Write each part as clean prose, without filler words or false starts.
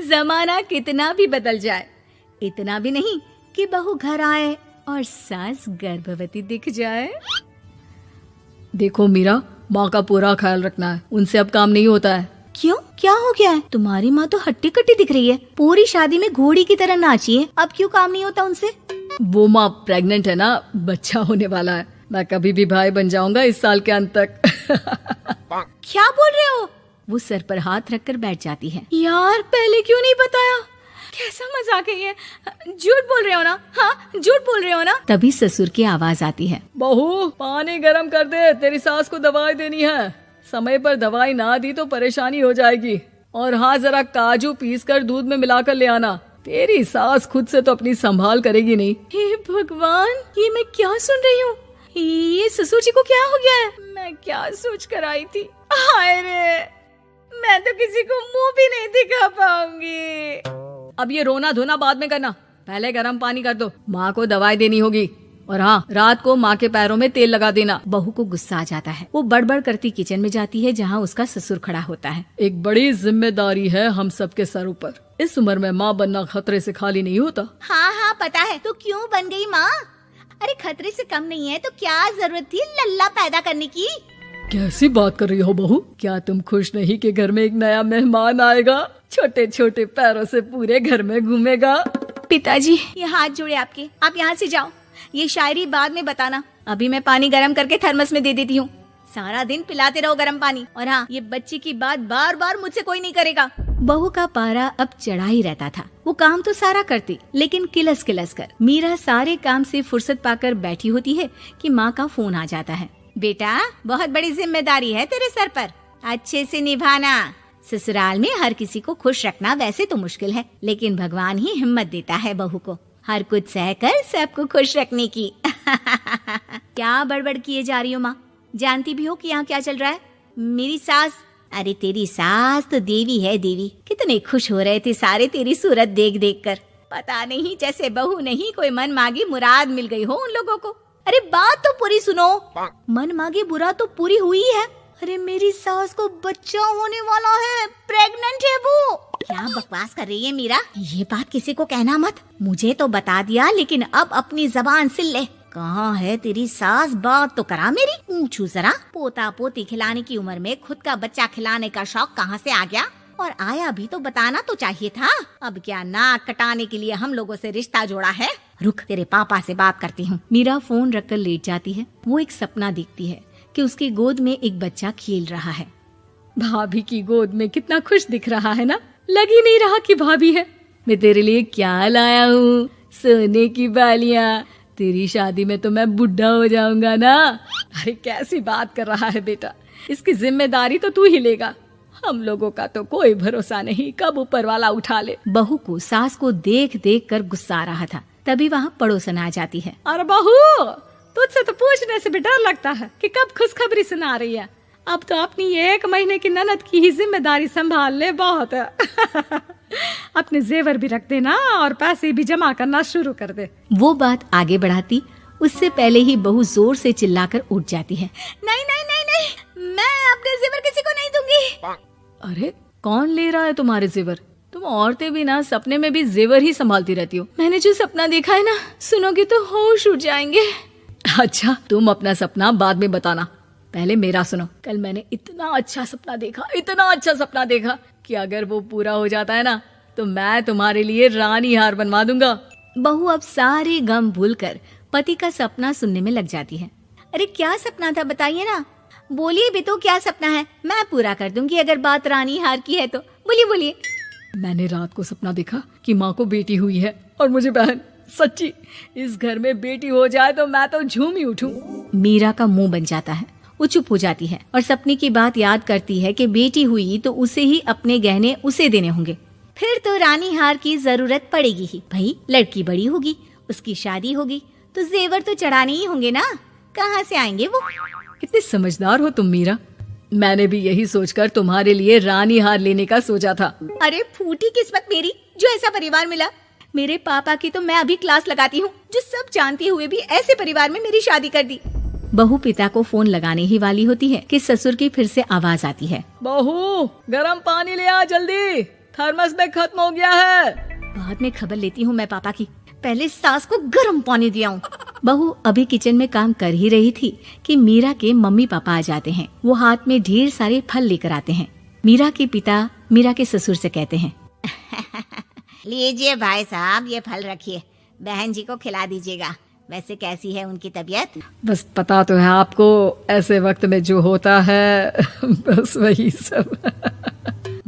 जमाना कितना भी बदल जाए, इतना भी नहीं कि बहू घर आए और सास गर्भवती दिख जाए। देखो मीरा, माँ का पूरा ख्याल रखना है, उनसे अब काम नहीं होता है। क्यों, क्या हो गया है? तुम्हारी माँ तो हट्टी कट्टी दिख रही है, पूरी शादी में घोड़ी की तरह नाची है, अब क्यों काम नहीं होता उनसे? वो माँ प्रेग्नेंट है ना, बच्चा होने वाला है। मैं कभी भी भाई बन जाऊंगा इस साल के अंत तक। क्या बोल रहे हो? वो सर पर हाथ रखकर बैठ जाती है। यार पहले क्यों नहीं बताया? कैसा मजाक है ये? झूठ बोल रहे हो ना? हाँ, झूठ बोल रहे हो ना? तभी ससुर की आवाज आती है। बहू, पानी गरम कर दे, तेरी सास को दवाई देनी है। समय पर दवाई ना दी तो परेशानी हो जाएगी। और हाँ, जरा काजू पीस कर दूध में मिलाकर ले आना। तेरी सास खुद से तो अपनी संभाल करेगी नहीं। हे भगवान, ये मैं क्या सुन रही हूँ? ये ससुर जी को क्या हो गया है? मैं क्या सोच कर आई थी? हाय रे, मैं तो किसी को मुंह भी नहीं दिखा पाऊंगी। अब ये रोना धोना बाद में करना, पहले गर्म पानी कर दो, माँ को दवाई देनी होगी। और हाँ, रात को माँ के पैरों में तेल लगा देना। बहू को गुस्सा आ जाता है, वो बड़बड़ करती किचन में जाती है जहाँ उसका ससुर खड़ा होता है। एक बड़ी जिम्मेदारी है हम सबके सरों पर। इस उम्र में माँ बनना खतरे से खाली नहीं होता। हाँ हाँ पता है, तो क्यों बन गई माँ? अरे खतरे से कम नहीं है तो क्या जरूरत थी लल्ला पैदा करने की? कैसी बात कर रही हो बहू? क्या तुम खुश नहीं कि घर में एक नया मेहमान आएगा, छोटे छोटे पैरों से पूरे घर में घूमेगा? पिताजी, ये हाथ जोड़े आपके, आप यहाँ से जाओ। ये शायरी बाद में बताना, अभी मैं पानी गरम करके थर्मस में दे देती हूँ। सारा दिन पिलाते रहो गरम पानी। और हाँ, ये बच्ची की बात बार बार मुझसे कोई नहीं करेगा। बहू का पारा अब चढ़ा ही रहता था। वो काम तो सारा करती, लेकिन किलस किलस कर। मीरा सारे काम से फुर्सत पाकर बैठी होती है कि माँ का फोन आ जाता है। बेटा, बहुत बड़ी जिम्मेदारी है तेरे सर पर, अच्छे से निभाना। ससुराल में हर किसी को खुश रखना वैसे तो मुश्किल है, लेकिन भगवान ही हिम्मत देता है बहू को हर कुछ सहकर सबको खुश रखने की। क्या बड़बड़ किए जा रही हो माँ? जानती भी हो कि यहाँ क्या चल रहा है? मेरी सास, अरे तेरी सास तो देवी है देवी। कितने खुश हो रहे थे सारे तेरी सूरत देख देख कर। पता नहीं जैसे बहू नहीं कोई मन मांगी मुराद मिल गई हो उन लोगों को। अरे बात तो पूरी सुनो। मन मांगी बुरा तो पूरी हुई है। अरे मेरी सास को बच्चा होने वाला है, प्रेग्नेंट है वो। क्या बकवास कर रही है मीरा? ये बात किसी को कहना मत। मुझे तो बता दिया, लेकिन अब अपनी जबान सिल ले। कहाँ है तेरी सास? बात तो करा मेरी। पूछू जरा, पोता पोती खिलाने की उम्र में खुद का बच्चा खिलाने का शौक कहाँ से आ गया? और आया भी तो बताना तो चाहिए था। अब क्या नाक कटाने के लिए हम लोगों से रिश्ता जोड़ा है? रुक, तेरे पापा से बात करती हूँ। मीरा फोन रखकर लेट जाती है। वो एक सपना देखती है कि उसकी गोद में एक बच्चा खेल रहा है। भाभी की गोद में कितना खुश दिख रहा है ना, लग ही नहीं रहा कि भाभी है। मैं तेरे लिए क्या लाया हूँ, सोने की बालियाँ। तेरी शादी में तो मैं बुढ़ा हो जाऊंगा ना। अरे कैसी बात कर रहा है बेटा, इसकी जिम्मेदारी तो तू ही लेगा। हम लोगों का तो कोई भरोसा नहीं, कब ऊपर वाला उठा ले। बहू को सास को देख देख कर गुस्सा आ रहा था। तभी वहाँ पड़ोसन आ जाती है। अरे बहू, तुझसे तो पूछने से भी डर लगता है कि कब खुशखबरी सुना रही है। अब तो अपनी 1 महीने की ननद की ही जिम्मेदारी संभाल ले, बहुत है। अपने जेवर भी रख देना और पैसे भी जमा करना शुरू कर दे। वो बात आगे बढ़ाती उससे पहले ही बहू जोर से चिल्लाकर उठ जाती है। नहीं नहीं नहीं नहीं, मैं अपने जेवर किसी को नहीं दूंगी। अरे कौन ले रहा है तुम्हारे जेवर? तुम औरतें भी ना सपने में भी जेवर ही संभालती रहती हो। मैंने जो सपना देखा है ना, सुनोगे तो होश उड़ जाएंगे। अच्छा, तुम अपना सपना बाद में बताना, पहले मेरा सुनो। कल मैंने इतना अच्छा सपना देखा कि अगर वो पूरा हो जाता है ना तो मैं तुम्हारे लिए रानी हार बनवा दूंगा। बहू अब सारे गम भूलकर पति का सपना सुनने में लग जाती है। अरे क्या सपना था बताइए ना, बोलिए भी तो, क्या सपना है? मैं पूरा कर दूंगी अगर बात रानी हार की है तो। बोलिए बोलिए। मैंने रात को सपना देखा कि माँ को बेटी हुई है और मुझे बहन। सच्ची, इस घर में बेटी हो जाए तो मैं तो झूम ही उठूं। मीरा का मुंह बन जाता है। वो चुप हो जाती है और सपने की बात याद करती है कि बेटी हुई तो उसे ही अपने गहने उसे देने होंगे। फिर तो रानी हार की जरूरत पड़ेगी ही। भाई लड़की बड़ी होगी, उसकी शादी होगी तो जेवर तो चढ़ाने ही होंगे ना, कहाँ से आएंगे वो? कितनी समझदार हो तुम मीरा। मैंने भी यही सोचकर तुम्हारे लिए रानी हार लेने का सोचा था। अरे फूटी किस्मत मेरी, जो ऐसा परिवार मिला। मेरे पापा की तो मैं अभी क्लास लगाती हूँ, जो सब जानते हुए भी ऐसे परिवार में मेरी शादी कर दी। बहू पिता को फोन लगाने ही वाली होती है कि ससुर की फिर से आवाज आती है। बहू गरम पानी ले आ जल्दी, थर्मस में खत्म हो गया है। बाद में खबर लेती हूँ मैं पापा की, पहले सास को गर्म पानी दिया हूँ। बहू अभी किचन में काम कर ही रही थी कि मीरा के मम्मी पापा आ जाते हैं। वो हाथ में ढेर सारे फल लेकर आते हैं। मीरा के पिता मीरा के ससुर से कहते हैं, लीजिए भाई साहब, ये फल रखिए, बहन जी को खिला दीजिएगा। वैसे कैसी है उनकी तबीयत? बस पता तो है आपको, ऐसे वक्त में जो होता है बस वही सब।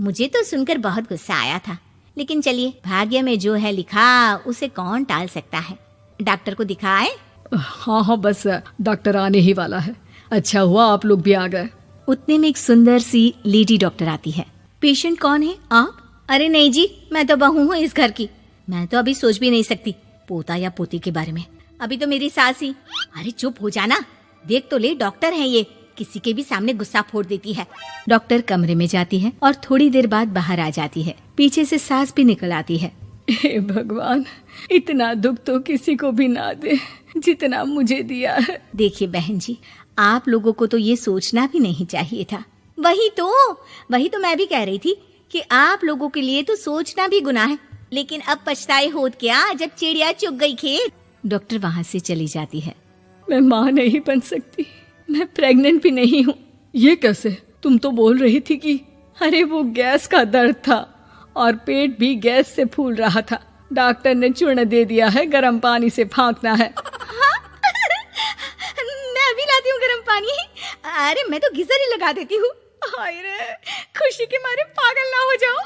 मुझे तो सुनकर बहुत गुस्सा आया था, लेकिन चलिए, भाग्य में जो है लिखा उसे कौन टाल सकता है। डॉक्टर को दिखाए? हाँ हाँ, बस डॉक्टर आने ही वाला है। अच्छा हुआ आप लोग भी आ गए। उतने में एक सुंदर सी लेडी डॉक्टर आती है। पेशेंट कौन है आप? अरे नहीं जी, मैं तो बहू हूँ इस घर की। मैं तो अभी सोच भी नहीं सकती पोता या पोती के बारे में, अभी तो मेरी सास ही। अरे चुप हो जाना, देख तो ले, डॉक्टर है ये, किसी के भी सामने गुस्सा फोड़ देती है। डॉक्टर कमरे में जाती है और थोड़ी देर बाद बाहर आ जाती है। पीछे से सास भी निकल आती है। हे भगवान, इतना दुख तो किसी को भी ना दे जितना मुझे दिया है। देखिए बहन जी, आप लोगों को तो ये सोचना भी नहीं चाहिए था। वही तो मैं भी कह रही थी कि आप लोगों के लिए तो सोचना भी गुनाह है, लेकिन अब पछताए होत क्या जब चिड़िया चुग गई खेत। डॉक्टर वहाँ से चली जाती है। मैं माँ नहीं बन सकती, मैं प्रेग्नेंट भी नहीं हूँ। ये कैसे? तुम तो बोल रही थी कि अरे वो गैस का दर्द था और पेट भी गैस से फूल रहा था। डॉक्टर ने चूर्ण दे दिया है, गर्म पानी से फांकना है। हाँ? मैं अभी लाती हूँ गर्म पानी। अरे मैं तो गीजर ही लगा देती हूँ। हाय रे, खुशी के मारे पागल ना हो जाओ।